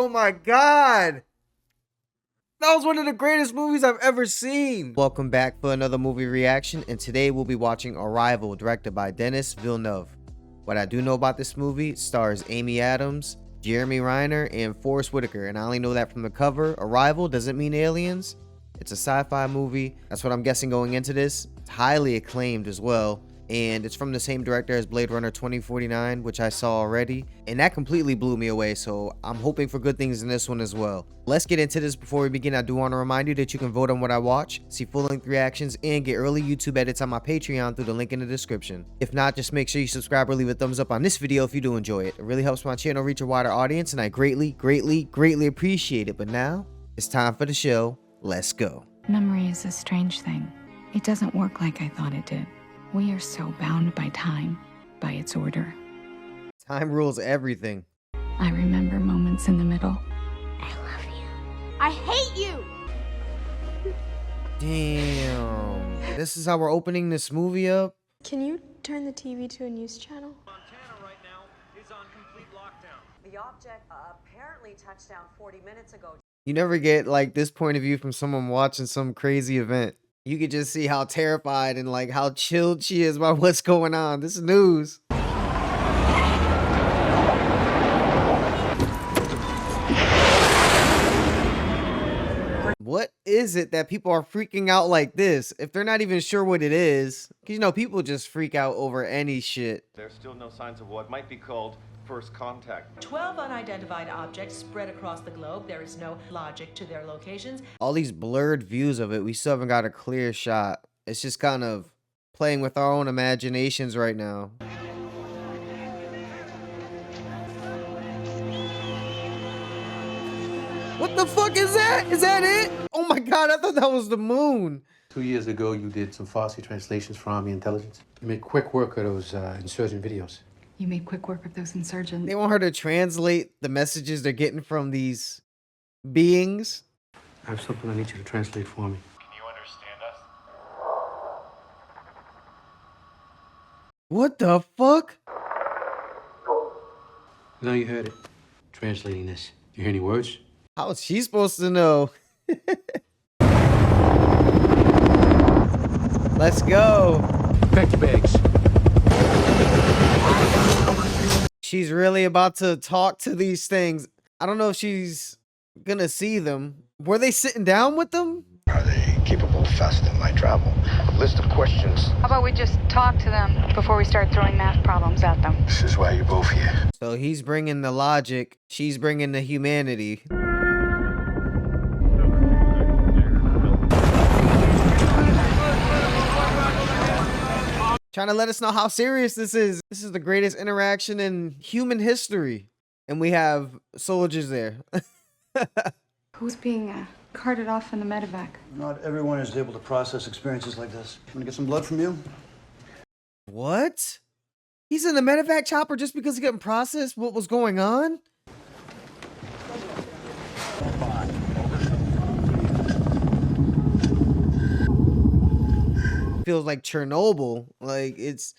Oh my god! That was one of the greatest movies I've ever seen. Welcome back for another movie reaction, and today we'll be watching Arrival, directed by Denis Villeneuve. What I do know about this movie: it stars Amy Adams, Jeremy Renner, and Forest Whitaker, and I only know that from the cover. Arrival doesn't mean aliens. It's a sci-fi movie. That's what I'm guessing going into this. It's highly acclaimed as well, and it's from the same director as Blade Runner 2049, which I saw already, and that completely blew me away, so I'm hoping for good things in this one as well. Let's get into this. Before we begin, I do want to remind you that you can vote on what I watch, see full-length reactions, and get early YouTube edits on my Patreon through the link in the description. If not, just make sure you subscribe or leave a thumbs up on this video if you do enjoy it. It really helps my channel reach a wider audience, and I greatly appreciate it. But now, it's time for the show. Let's go. Memory is a strange thing. It doesn't work like I thought it did. We are so bound by time, by its order. Time rules everything. I remember moments in the middle. I love you. I hate you! Damn. This is how we're opening this movie up? Can you turn the TV to a news channel? Montana right now is on complete lockdown. The object apparently touched down 40 minutes ago. You never get like this point of view from someone watching some crazy event. You could just see how terrified and like how chilled she is about what's going on. This is news. What is it that people are freaking out like this? If they're not even sure what it is, because you know, people just freak out over any shit. There's still no signs of what might be called first contact. 12 unidentified objects spread across the globe. There is no logic to their locations. All these blurred views of it, we still haven't got a clear shot. It's just kind of playing with our own imaginations right now. What the fuck is that? Is that it? Oh my god, I thought that was the moon. 2 years ago, you did some Farsi translations for Army intelligence. You made quick work of those insurgent videos. You made quick work of those insurgents. They want her to translate the messages they're getting from these beings. I have something I need you to translate for me. Can you understand us? What the fuck? Now you heard it. Translating this. You hear any words? How is she supposed to know? Let's go. Pack your bags. She's really about to talk to these things. I don't know if she's gonna see them. Were they sitting down with them? Are they capable of faster than light travel? List of questions. How about we just talk to them before we start throwing math problems at them? This is why you're both here. So he's bringing the logic. She's bringing the humanity. Trying to let us know how serious this is. This is the greatest interaction in human history. And we have soldiers there. Who's being carted off in the medevac? Not everyone is able to process experiences like this. I'm gonna get some blood from you. What? He's in the medevac chopper just because he couldn't process what was going on? Feels like Chernobyl. Like it's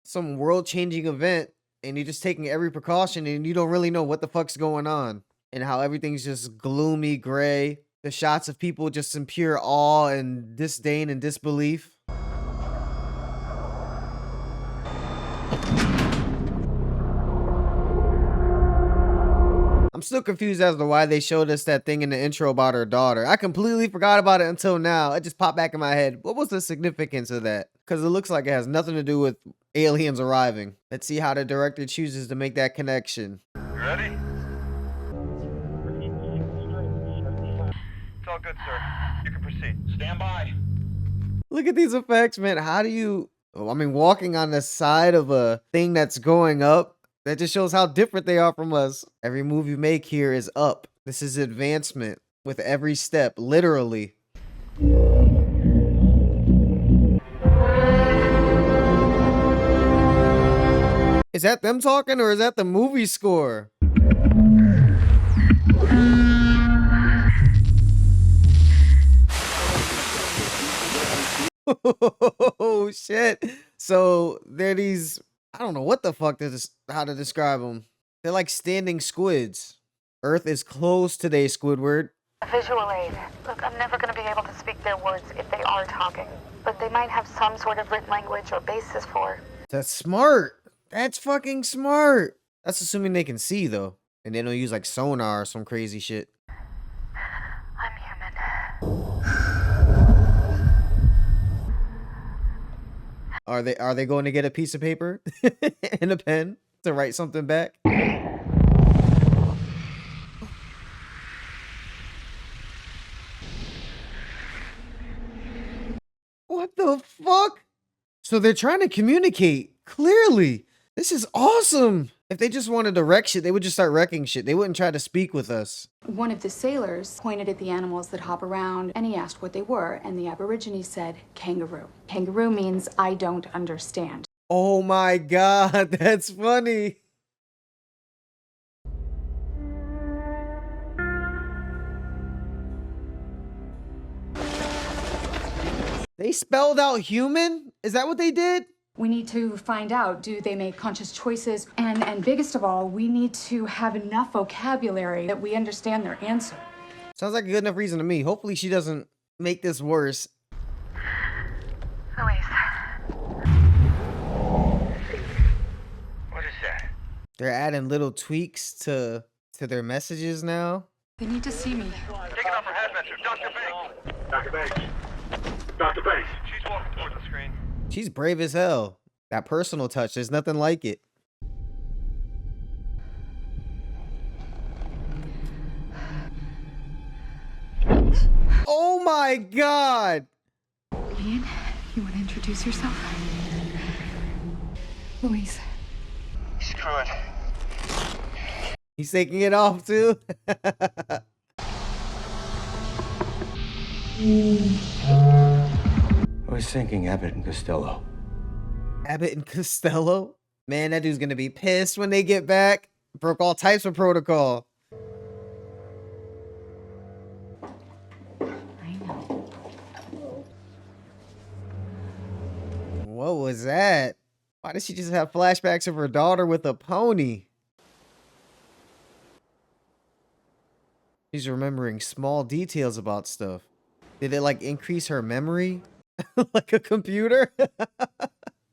some world-changing event and you're just taking every precaution and you don't really know what the fuck's going on, and how everything's just gloomy gray. The shots of people just in pure awe and disdain and disbelief. I'm still confused as to why they showed us that thing in the intro about her daughter. I completely forgot about it until now. It just popped back in my head. What was the significance of that? Because it looks like it has nothing to do with aliens arriving. Let's see how the director chooses to make that connection. You ready? It's all good, sir. You can proceed. Stand by. Look at these effects, man. How do you... Oh, I mean, walking on the side of a thing that's going up. That just shows how different they are from us. Every move you make here is up. This is advancement with every step, literally. Is that them talking or is that the movie score? Oh shit. So they're these, I don't know what the fuck how to describe them. They're like standing squids Earth is closed today, Squidward. Visual aid. Look, I'm never going to be able to speak their words if they are talking, but they might have some sort of written language or basis for. That's smart. That's fucking smart. That's assuming they can see, though. And they don't use like sonar or some crazy shit. I'm human. Are they going to get a piece of paper and a pen to write something back? What the fuck? So they're trying to communicate, clearly. This is awesome. If they just wanted to wreck shit, they would just start wrecking shit. They wouldn't try to speak with us. One of the sailors pointed at the animals that hop around and he asked what they were, and the Aborigine said kangaroo. Kangaroo means I don't understand. Oh my god, that's funny. They spelled out human? Is that what they did? We need to find out, do they make conscious choices? And biggest of all, we need to have enough vocabulary that we understand their answer. Sounds like a good enough reason to me. Hopefully she doesn't make this worse. Louise. What is that? They're adding little tweaks to their messages now. They need to see me. Take it off her hazmat suit. Dr. Banks. Dr. Banks. Dr. Banks. She's walking towards the screen. She's brave as hell. That personal touch, there's nothing like it. Oh my god! Ian, you want to introduce yourself? Louise. Screw it. He's taking it off too. I was thinking Abbott and Costello. Abbott and Costello? Man, that dude's gonna be pissed when they get back. Broke all types of protocol. I know. What was that? Why did she just have flashbacks of her daughter with a pony? She's remembering small details about stuff. Did it like increase her memory? Like a computer?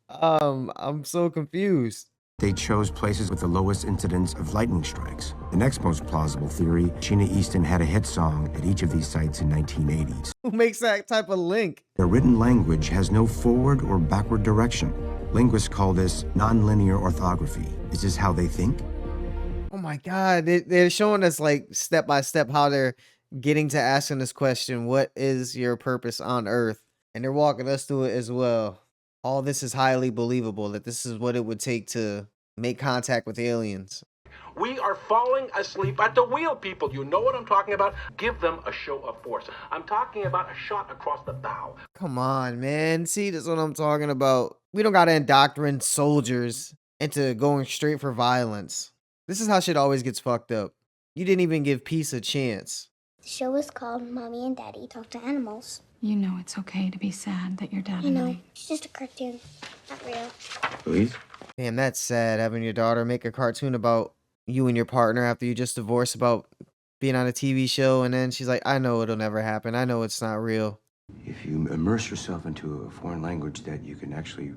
I'm so confused. They chose places with the lowest incidence of lightning strikes. The next most plausible theory, Sheena Easton had a hit song at each of these sites in 1980s. Who makes that type of link? Their written language has no forward or backward direction. Linguists call this nonlinear orthography. Is this how they think? Oh my god, they're showing us like step by step how they're getting to asking this question, what is your purpose on Earth? And they're walking us through it as well. All this is highly believable, that this is what it would take to make contact with aliens. We are falling asleep at the wheel, people. You know what I'm talking about? Give them a show of force. I'm talking about a shot across the bow. Come on, man. See, that's what I'm talking about. We don't gotta indoctrinate soldiers into going straight for violence. This is how shit always gets fucked up. You didn't even give peace a chance. The show is called Mommy and Daddy Talk to Animals. You know it's okay to be sad that your dad You and know, I... it's just a cartoon, not real. Louise? Damn, that's sad, having your daughter make a cartoon about you and your partner after you just divorced, about being on a TV show, and then she's like, I know it'll never happen. I know it's not real. If you immerse yourself into a foreign language, that you can actually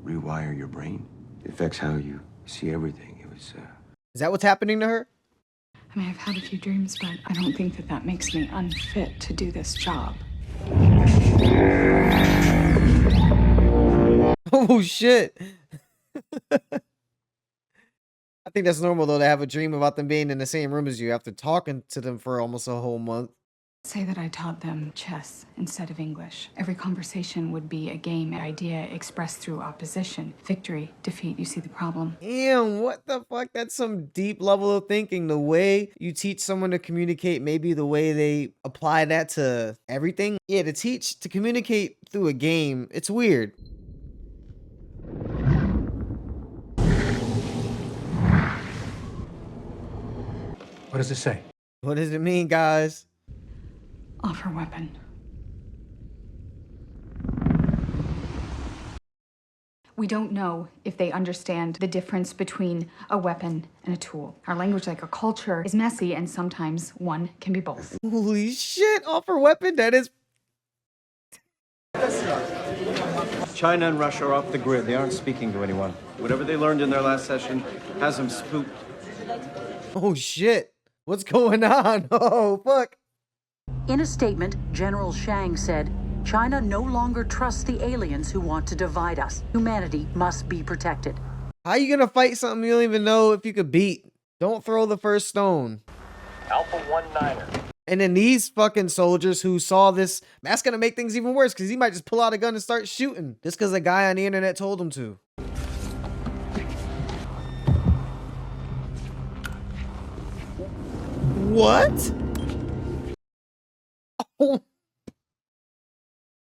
rewire your brain. It affects how you see everything. It was, Is that what's happening to her? I mean, I've had a few dreams, but I don't think that that makes me unfit to do this job. Oh, shit. I think that's normal, though, to have a dream about them being in the same room as you after talking to them for almost a whole month. Say that I taught them chess instead of English. Every conversation would be a game, an idea expressed through opposition. Victory, defeat, you see the problem? Damn, what the fuck? That's some deep level of thinking. The way you teach someone to communicate, maybe the way they apply that to everything. Yeah, to communicate through a game, it's weird. What does it say? What does it mean, guys? Offer weapon. We don't know if they understand the difference between a weapon and a tool. Our language, like our culture, is messy, and sometimes one can be both. Holy shit, offer weapon? That is... China and Russia are off the grid. They aren't speaking to anyone. Whatever they learned in their last session has them spooked. Oh shit. What's going on? Oh, fuck. In a statement, General Shang said, China no longer trusts the aliens who want to divide us. Humanity must be protected. How you gonna fight something you don't even know if you could beat? Don't throw the first stone. Alpha 1-9er. And then these fucking soldiers who saw this, that's gonna make things even worse because he might just pull out a gun and start shooting just because a guy on the internet told him to. What? Oh.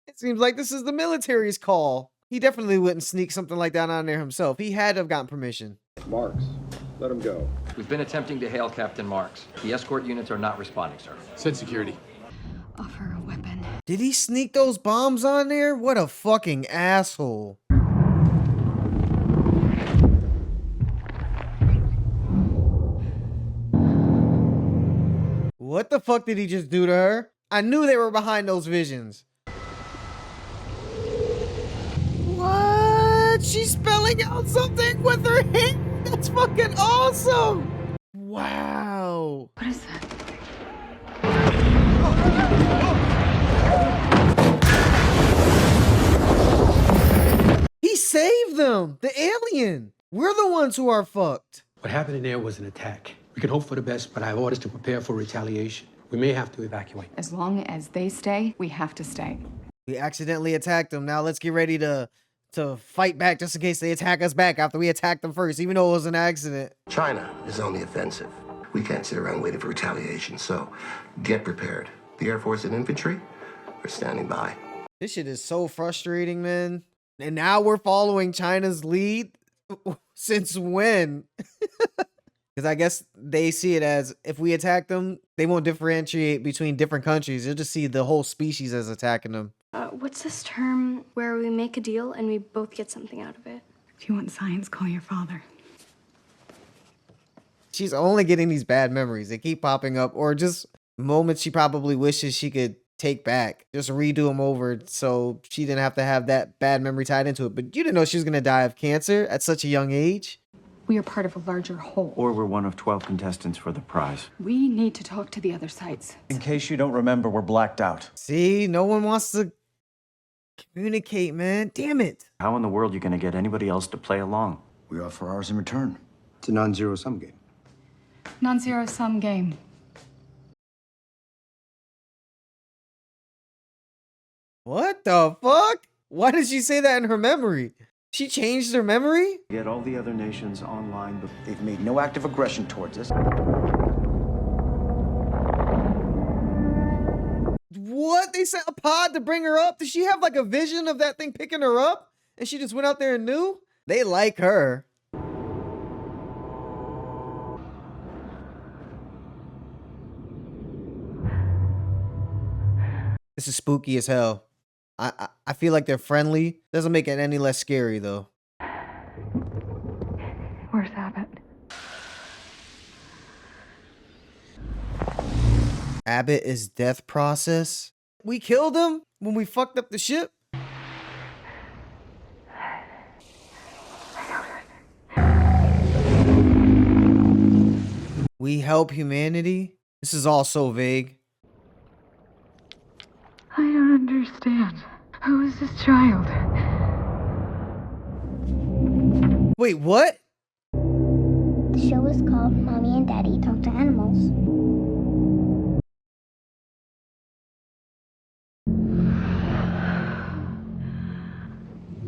It seems like this is the military's call. He definitely wouldn't sneak something like that on there himself. He had to have gotten permission. Marks, let him go. We've been attempting to hail Captain Marks. The escort units are not responding, sir. Send security. Offer a weapon. Did he sneak those bombs on there? What a fucking asshole. What the fuck did he just do to her? I knew they were behind those visions. What? She's spelling out something with her hand? That's fucking awesome. Wow. What is that? He saved them. The alien. We're the ones who are fucked. What happened in there was an attack. We can hope for the best, but I have orders to prepare for retaliation. We may have to evacuate. As long as they stay, we have to stay. We accidentally attacked them. Now let's get ready to fight back just in case they attack us back after we attacked them first, even though it was an accident. China is on the offensive. We can't sit around waiting for retaliation, so get prepared. The Air Force and infantry are standing by. This shit is so frustrating, man. And now we're following China's lead? Since when? Because I guess they see it as if we attack them, they won't differentiate between different countries. They'll just see the whole species as attacking them. What's this term where we make a deal and we both get something out of it? If you want science, call your father. She's only getting these bad memories. They keep popping up, or just moments she probably wishes she could take back. Just redo them over so she didn't have to have that bad memory tied into it. But you didn't know she was going to die of cancer at such a young age. We are part of a larger whole. Or we're one of 12 contestants for the prize. We need to talk to the other sides. In case you don't remember, we're blacked out. See, no one wants to communicate, man. Damn it. How in the world are you going to get anybody else to play along? We offer ours in return. It's a non-zero sum game. Non-zero sum game. What the fuck? Why did she say that in her memory? She changed her memory? Get all the other nations online, but They've made no active aggression towards us. What? They sent a pod to bring her up? Did she have like a vision of that thing picking her up? And she just went out there and knew? They like her. This is spooky as hell. I feel like they're friendly. Doesn't make it any less scary though. Where's Abbott? Abbott is death process. We killed him when we fucked up the ship. We help humanity. This is all so vague. I don't understand. Who is this child? Wait, what? The show is called Mommy and Daddy Talk to Animals.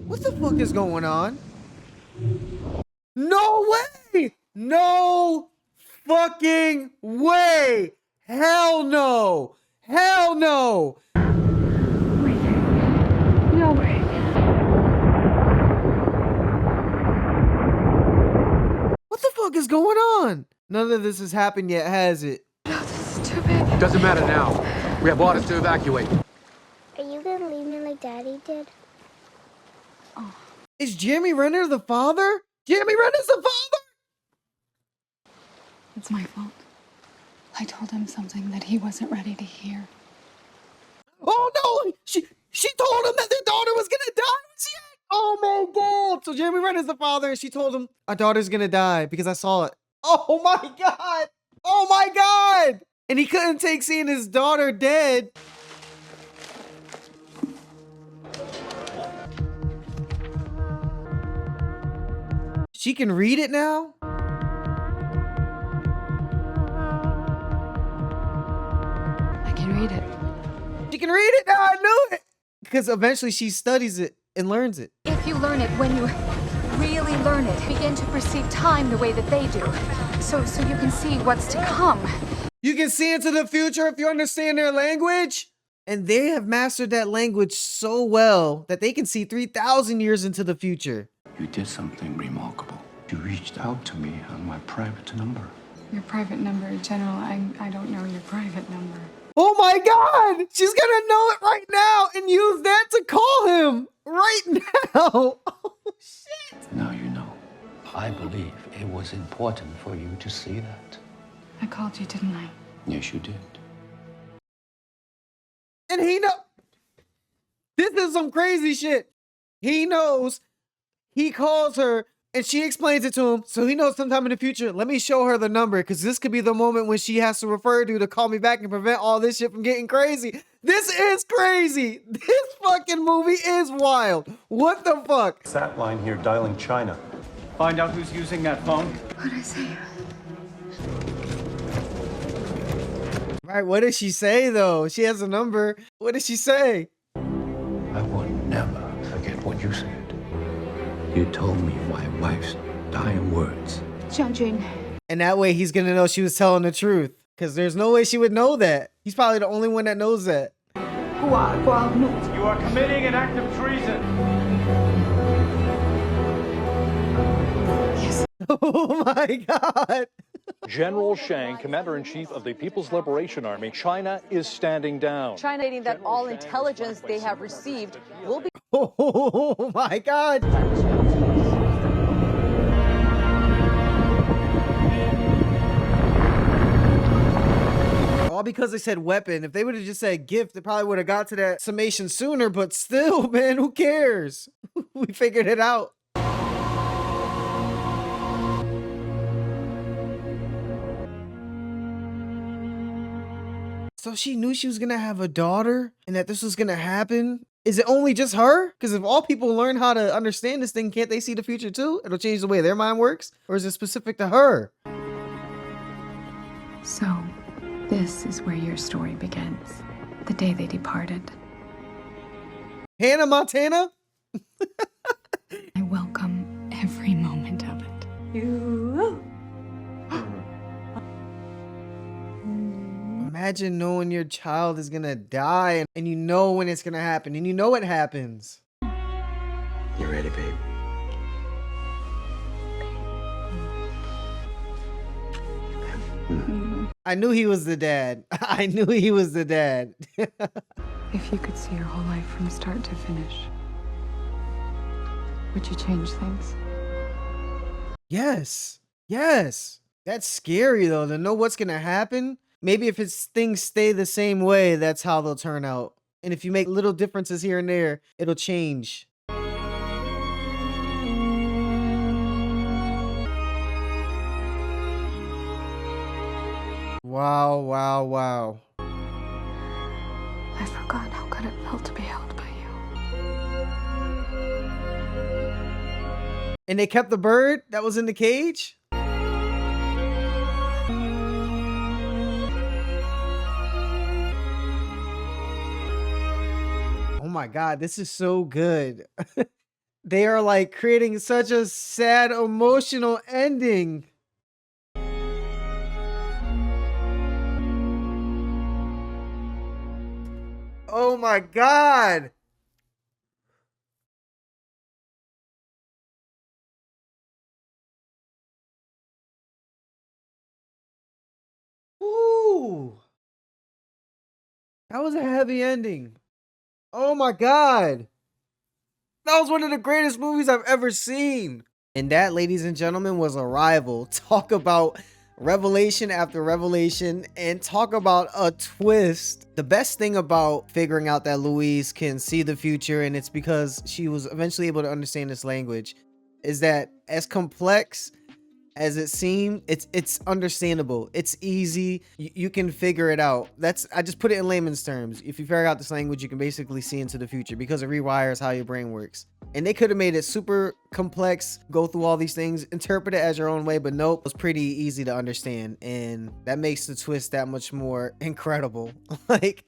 What the fuck is going on? No way! No fucking way! Hell no! Hell no! No way. What the fuck is going on? None of this has happened yet, has it? No, this is too big. Doesn't matter now. We have orders to evacuate. Are you gonna leave me like Daddy did? Is Jeremy Renner the father? Jeremy Renner's the father? It's my fault. I told him something that he wasn't ready to hear. Oh no! She told him that their daughter was gonna die. Oh my god! So Jeremy Renner's the father, and she told him our daughter's gonna die because I saw it. Oh my god! Oh my god! And he couldn't take seeing his daughter dead. She can read it now? I can read it. She can read it now, I knew it! Because eventually she studies it and learns it. If you learn it when you really learn it, begin to perceive time the way that they do. So you can see what's to come. You can see into the future if you understand their language. And they have mastered that language so well that they can see 3,000 years into the future. You did something remarkable. You reached out to me on my private number. Your private number, General, I don't know your private number. Oh my god! She's gonna know it right now and use that to call him right now. Oh shit! Now you know. I believe it was important for you to see that. I called you, didn't I? Yes, you did. And he know. This is some crazy shit. He knows. He calls her and she explains it to him. So he knows sometime in the future, let me show her the number because this could be the moment when she has to refer to call me back and prevent all this shit from getting crazy. This is crazy. This fucking movie is wild. What the fuck? Sat line here dialing China. Find out who's using that phone. What'd I say? Right, what did she say though? She has a number. What did she say? I will never forget what you said. You told me my wife's dying words. Jianjun. And that way he's gonna know she was telling the truth. Because there's no way she would know that. He's probably the only one that knows that. You are committing an act of treason. Yes. Oh my god. General Shang, Commander-in-Chief of the People's Liberation Army, China is standing down. China stating that all intelligence they have received will be... Oh my god. All because they said weapon. If they would have just said gift, they probably would have got to that summation sooner, but still, man, who cares? We figured it out. So she knew she was gonna have a daughter and that this was gonna happen. Is it only just her? Because if all people learn how to understand this thing, can't they see the future too? It'll change the way their mind works? Or is it specific to her? So, this is where your story begins. The day they departed. Hannah Montana? I welcome every moment of it. Imagine knowing your child is gonna die and you know when it's gonna happen and you know it happens. You ready, babe? I knew he was the dad. I knew he was the dad. If you could see your whole life from start to finish, would you change things? Yes. Yes. That's scary though, to know what's gonna happen. Maybe if things stay the same way, that's how they'll turn out. And if you make little differences here and there, it'll change. Wow, wow, wow. I've forgotten how good it felt to be held by you. And they kept the bird that was in the cage? Oh my god, this is so good. They are like creating such a sad, emotional ending. Oh my god. Ooh. That was a heavy ending. Oh my god. That was one of the greatest movies I've ever seen. And that, ladies and gentlemen, was Arrival. Talk about revelation after revelation, and talk about a twist. The best thing about figuring out that Louise can see the future, and it's because she was eventually able to understand this language, is that as complex as it seemed, it's understandable. It's easy. You can figure it out. I just put it in layman's terms. If you figure out this language, you can basically see into the future because it rewires how your brain works. And they could have made it super complex, go through all these things, interpret it as your own way, but nope, it was pretty easy to understand. And that makes the twist that much more incredible. Like,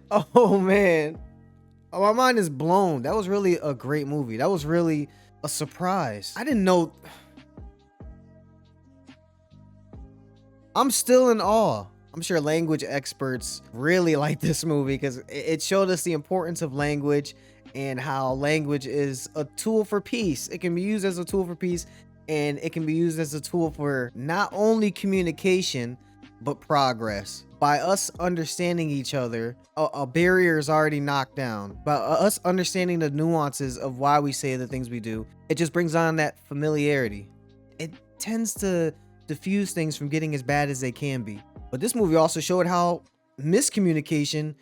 oh man. Oh, my mind is blown. That was really a great movie. That was really a surprise. I didn't know. I'm still in awe. I'm sure language experts really like this movie because it showed us the importance of language and how language is a tool for peace. It can be used as a tool for peace, and it can be used as a tool for not only communication, but progress. By us understanding each other, a barrier is already knocked down. By us understanding the nuances of why we say the things we do, it just brings on that familiarity. It tends to diffuse things from getting as bad as they can be. But this movie also showed how miscommunication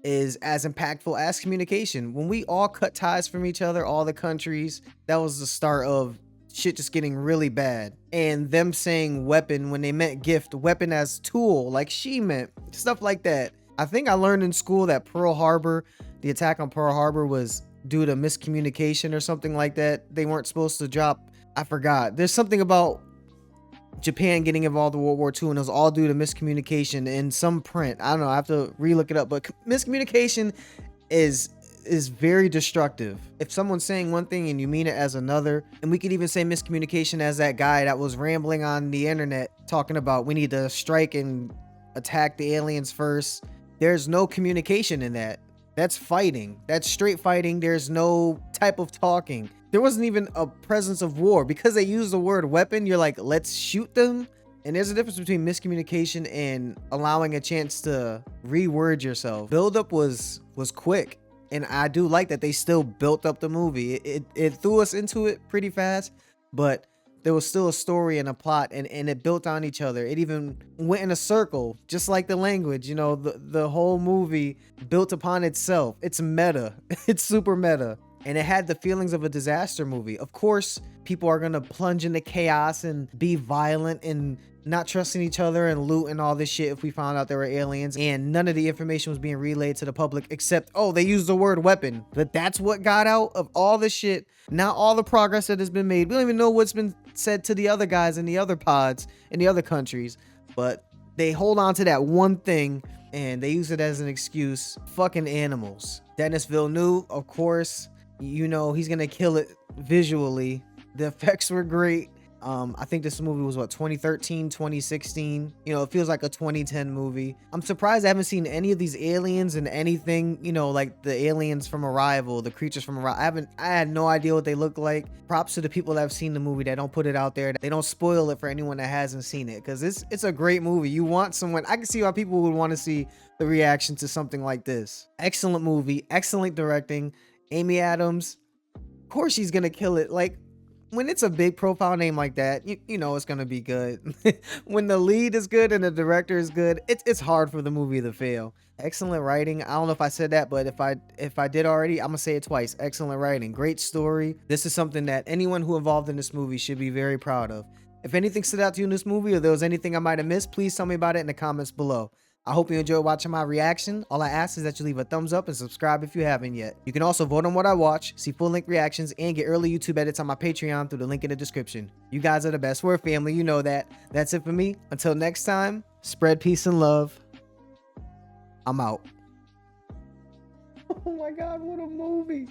is as impactful as communication. When we all cut ties from each other, all the countries, that was the start of shit just getting really bad. And them saying weapon when they meant gift, weapon as tool, like she meant, stuff like that. I think I learned in school that Pearl Harbor, the attack on Pearl Harbor, was due to miscommunication or something like that. They weren't supposed to drop, I forgot. There's something about Japan getting involved in World War II, and it was all due to miscommunication in some print. I don't know, I have to re-look it up, but miscommunication is very destructive. If someone's saying one thing and you mean it as another, and we could even say miscommunication as that guy that was rambling on the internet talking about we need to strike and attack the aliens first. There's no communication in that. That's fighting. That's straight fighting. There's no type of talking. There wasn't even a presence of war. Because they use the word weapon, you're like, let's shoot them. And there's a difference between miscommunication and allowing a chance to reword yourself. Buildup was quick. And I do like that they still built up the movie. It threw us into it pretty fast, but there was still a story and a plot, and it built on each other. It even went in a circle, just like the language. You know, the whole movie built upon itself. It's meta. It's super meta. And it had the feelings of a disaster movie. Of course, people are going to plunge into chaos and be violent and not trusting each other and loot and all this shit if we found out there were aliens. And none of the information was being relayed to the public except, oh, they used the word weapon. But that's what got out of all the shit. Not all the progress that has been made. We don't even know what's been said to the other guys in the other pods in the other countries. But they hold on to that one thing and they use it as an excuse. Fucking animals. Denis Villeneuve, of course. You know, he's gonna kill it visually. The effects were great. I think this movie was what, 2013, 2016. You know, it feels like a 2010 movie. I'm surprised I haven't seen any of these aliens in anything, you know, like the aliens from Arrival, the creatures from Arrival. I had no idea what they look like. Props to the people that have seen the movie that don't put it out there. They don't spoil it for anyone that hasn't seen it, because it's a great movie. You want someone, I can see why people would want to see the reaction to something like this. Excellent movie, excellent directing. Amy Adams, of course she's gonna kill it. Like, when it's a big profile name like that, you know it's gonna be good. When the lead is good and the director is good, it's hard for the movie to fail. Excellent writing. I don't know if I said that, but if I did already, I'm gonna say it twice. Excellent writing, great story. This is something that anyone who involved in this movie should be very proud of. If anything stood out to you in this movie, or there was anything I might have missed, please tell me about it in the comments below. I hope you enjoyed watching my reaction. All I ask is that you leave a thumbs up and subscribe if you haven't yet. You can also vote on what I watch, see full-length reactions, and get early YouTube edits on my Patreon through the link in the description. You guys are the best. We're a family, you know that. That's it for me. Until next time, spread peace and love. I'm out. Oh my God, what a movie.